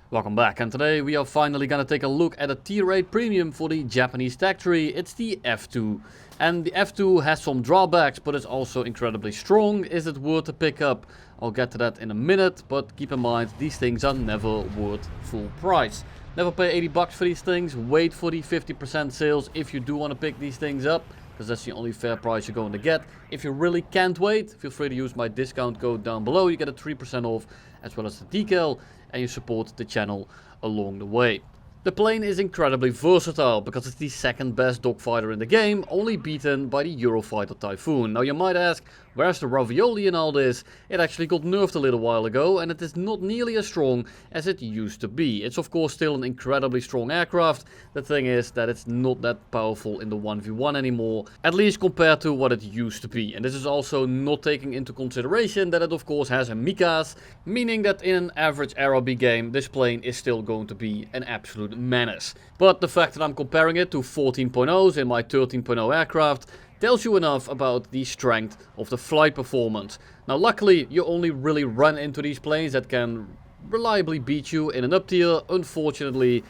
Welcome back, and today we are finally gonna take a look at a tier 8 premium for the Japanese tech tree. It's the F-2. And the F-2 has some drawbacks, but it's also incredibly strong. Is it worth to pick up? I'll get to that in a minute, but keep in mind, these things are never worth full price. Never pay 80 bucks for these things. Wait for the 50% sales if you do want to pick these things up, because that's the only fair price you're going to get. If you really can't wait, feel free to use my discount code down below. You get a 3% off, as well as the decal, and you support the channel along the way. The plane is incredibly versatile because it's the second best dogfighter in the game, only beaten by the Eurofighter Typhoon. Now you might ask, where's the ravioli in all this? It actually got nerfed a little while ago and it is not nearly as strong as it used to be. It's of course still an incredibly strong aircraft. The thing is that it's not that powerful in the 1v1 anymore, at least compared to what it used to be. And this is also not taking into consideration that it of course has a MICAs, meaning that in an average RRB game this plane is still going to be an absolute menace. But the fact that I'm comparing it to 14.0s in my 13.0 aircraft tells you enough about the strength of the flight performance. Now luckily you only really run into these planes that can reliably beat you in an up tier. Unfortunately,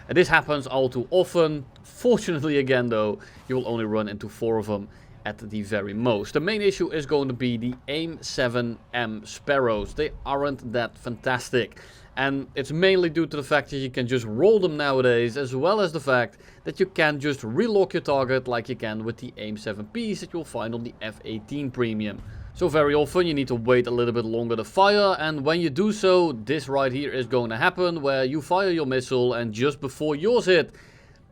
this happens all too often. Fortunately again though, you will only run into 4 of them at the very most. The main issue is going to be the AIM 7M Sparrows. They aren't that fantastic. And it's mainly due to the fact that you can just roll them nowadays, as well as the fact that you can just relock your target like you can with the AIM 7Ps that you'll find on the F-18 premium. So very often you need to wait a little bit longer to fire, and when you do so, this right here is going to happen, where you fire your missile and just before yours hit,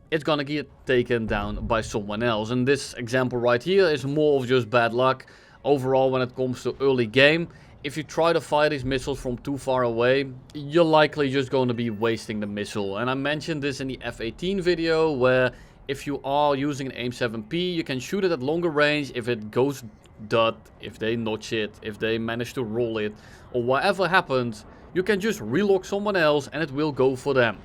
it's gonna get taken down by someone else. And this example right here is more of just bad luck. Overall, when it comes to early game, if you try to fire these missiles from too far away, you're likely just going to be wasting the missile. And I mentioned this in the F-18 video, where if you are using an AIM 7P, you can shoot it at longer range. If it goes dud, if they notch it, if they manage to roll it, or whatever happens, you can just relock someone else and it will go for them.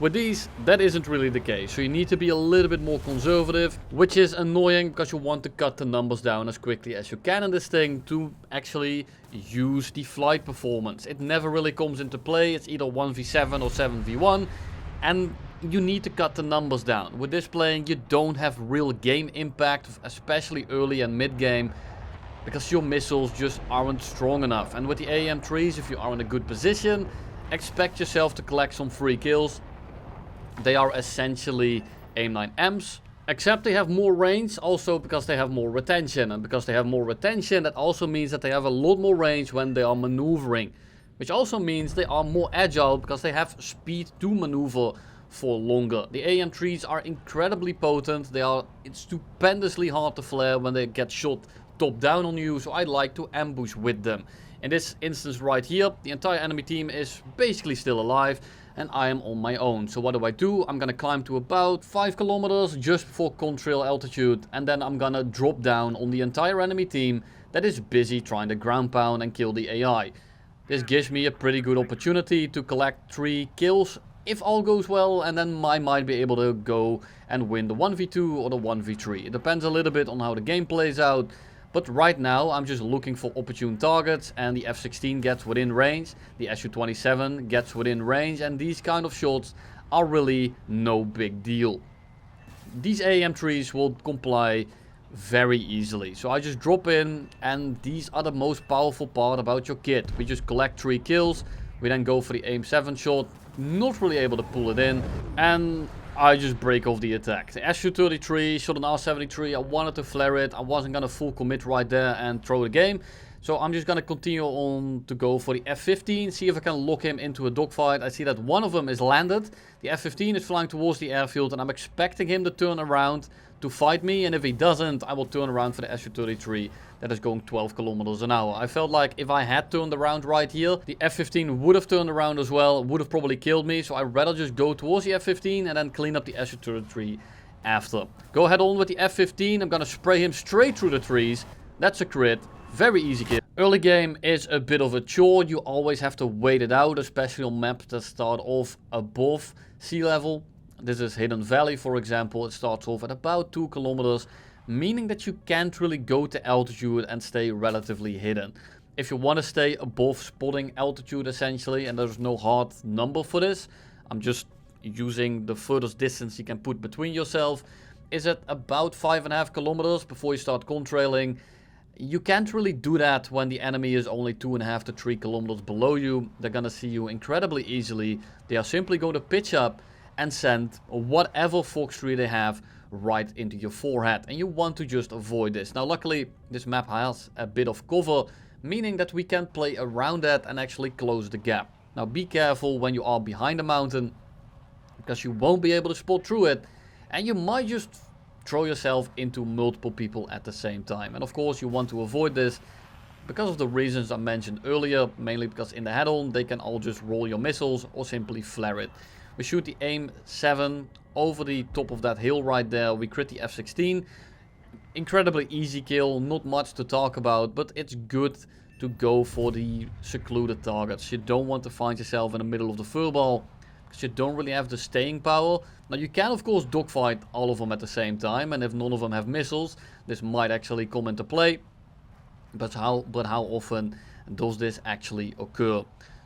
With these, that isn't really the case, so you need to be a little bit more conservative, which is annoying because you want to cut the numbers down as quickly as you can in this thing to actually use the flight performance. It never really comes into play. It's either 1v7 or 7v1, and you need to cut the numbers down. With this plane, you don't have real game impact, especially early and mid game, because your missiles just aren't strong enough. And with the AM3s, if you are in a good position, expect yourself to collect some free kills. They are essentially AIM 9Ms, except they have more range, also because they have more retention. And because they have more retention, that also means that they have a lot more range when they are maneuvering. Which also means they are more agile because they have speed to maneuver for longer. The AM3s are incredibly potent. It's stupendously hard to flare when they get shot top down on you, so I like to ambush with them. In this instance right here, the entire enemy team is basically still alive and I am on my own. So what do? I'm gonna climb to about 5 kilometers just before contrail altitude, and then I'm gonna drop down on the entire enemy team that is busy trying to ground pound and kill the AI. This gives me a pretty good opportunity to collect 3 kills if all goes well, and then I might be able to go and win the 1v2 or the 1v3. It depends a little bit on how the game plays out. But right now, I'm just looking for opportune targets, and the F-16 gets within range, the Su-27 gets within range, and these kind of shots are really no big deal. These AM3s will comply very easily. So I just drop in, and these are the most powerful part about your kit. We just collect 3 kills, we then go for the AIM 7 shot, not really able to pull it in, and I just break off the attack. The Su-33 shot an R-73, I wanted to flare it, I wasn't gonna full commit right there and throw the game. So I'm just gonna continue on to go for the F-15, see if I can lock him into a dogfight. I see that one of them is landed. The F-15 is flying towards the airfield and I'm expecting him to turn around to fight me, and if he doesn't, I will turn around for the Su-33 that is going 12 kilometers an hour. I felt like if I had turned around right here, the F-15 would have turned around as well, would have probably killed me, so I'd rather just go towards the F-15 and then clean up the Su-33 after. Go ahead on with the F-15, I'm gonna spray him straight through the trees. That's a crit, very easy kill. Early game is a bit of a chore, you always have to wait it out, especially on maps that start off above sea level. This is Hidden Valley, for example. It starts off at about 2 kilometers, meaning that you can't really go to altitude and stay relatively hidden. If you want to stay above spotting altitude essentially, and there's no hard number for this, I'm just using the furthest distance you can put between yourself, is at about 5.5 kilometers before you start contrailing. You can't really do that when the enemy is only 2.5 to 3 kilometers below you. They're gonna see you incredibly easily. They are simply going to pitch up and send whatever fox tree they have right into your forehead, and you want to just avoid this. Now luckily this map has a bit of cover, meaning that we can play around that and actually close the gap. Now be careful when you are behind a mountain, because you won't be able to spot through it, and you might just throw yourself into multiple people at the same time. And of course you want to avoid this because of the reasons I mentioned earlier, mainly because in the head-on they can all just roll your missiles or simply flare it. We shoot the aim 7 over the top of that hill right there. We crit the F-16. Incredibly easy kill, not much to talk about, but it's good to go for the secluded targets. You don't want to find yourself in the middle of the furball, because you don't really have the staying power. Now you can of course dogfight all of them at the same time, and if none of them have missiles, this might actually come into play. But how often does this actually occur?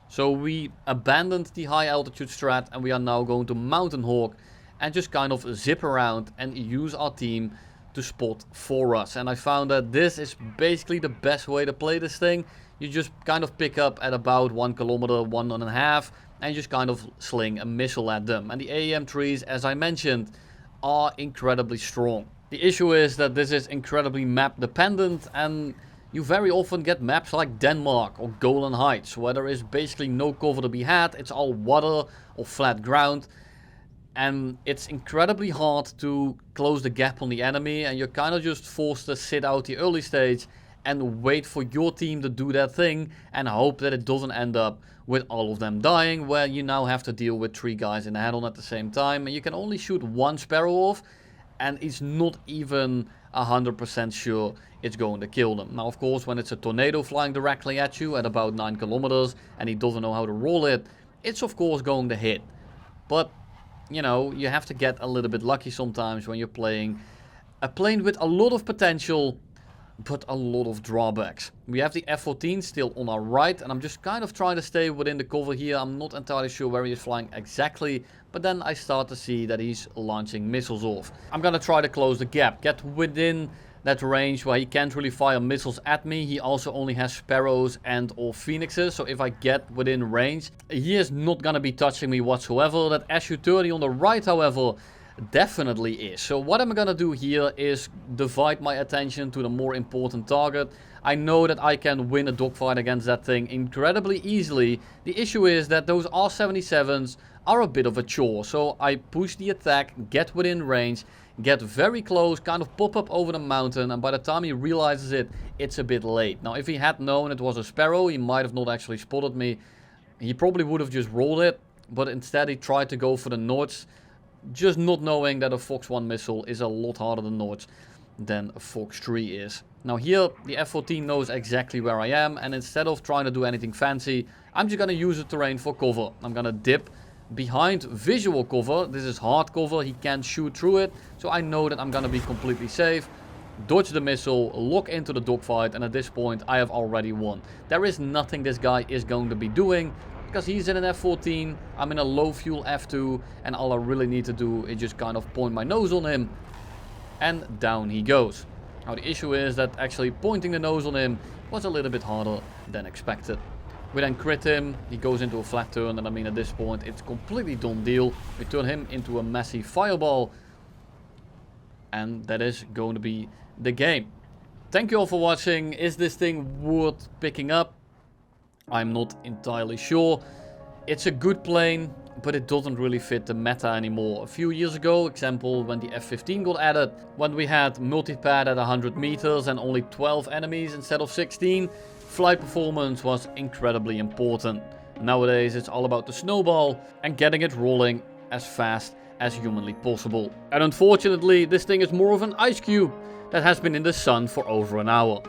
So we abandoned the high altitude strat, and we are now going to Mountain Hawk and just kind of zip around and use our team to spot for us. And I found that this is basically the best way to play this thing. You just kind of pick up at about 1 kilometer, 1.5, and just kind of sling a missile at them. And the AEM trees, as I mentioned, are incredibly strong. The issue is that this is incredibly map dependent, and you very often get maps like Denmark or Golan Heights, where there is basically no cover to be had. It's all water or flat ground, and it's incredibly hard to close the gap on the enemy, and you're kind of just forced to sit out the early stage and wait for your team to do that thing and hope that it doesn't end up with all of them dying, where you now have to deal with 3 guys in the head-on at the same time, and you can only shoot 1 sparrow off, and it's not even 100% sure it's going to kill them. Now of course when it's a tornado flying directly at you at about 9 kilometers and he doesn't know how to roll it, it's of course going to hit. But you know, you have to get a little bit lucky sometimes when you're playing a plane with a lot of potential but a lot of drawbacks. We have the F-14 still on our right, and I'm just kind of trying to stay within the cover here. I'm not entirely sure where he is flying exactly, but then I start to see that he's launching missiles off. I'm gonna try to close the gap, get within that range where he can't really fire missiles at me. He also only has sparrows and or phoenixes, so if I get within range, he is not gonna be touching me whatsoever. That Su-30 on the right, however, definitely is. So what I'm gonna do here is divide my attention to the more important target. I know that I can win a dogfight against that thing incredibly easily. The issue is that those R-77s are a bit of a chore. So I push the attack, get within range, get very close, kind of pop up over the mountain, and by the time he realizes it, it's a bit late. Now if he had known it was a sparrow, he might have not actually spotted me. He probably would have just rolled it, but instead he tried to go for the Nords, just not knowing that a Fox 1 missile is a lot harder to Nords than a Fox 3 is. Now here the F-14 knows exactly where I am, and instead of trying to do anything fancy, I'm just gonna use the terrain for cover. I'm gonna dip behind visual cover. This is hard cover, he can't shoot through it, so I know that I'm gonna be completely safe. Dodge the missile, lock into the dogfight, and at this point I have already won. There is nothing this guy is going to be doing, because he's in an F-14, I'm in a low fuel F-2, and all I really need to do is just kind of point my nose on him, and down he goes. Now the issue is that actually pointing the nose on him was a little bit harder than expected. We then crit him, he goes into a flat turn, and I mean at this point it's completely done deal. We turn him into a massive fireball, and that is going to be the game. Thank you all for watching. Is this thing worth picking up? I'm not entirely sure. It's a good plane, but it doesn't really fit the meta anymore. A few years ago, example when the F-15 got added, when we had multipad at 100 meters and only 12 enemies instead of 16, flight performance was incredibly important. Nowadays it's all about the snowball and getting it rolling as fast as humanly possible. And unfortunately this thing is more of an ice cube that has been in the sun for over an hour.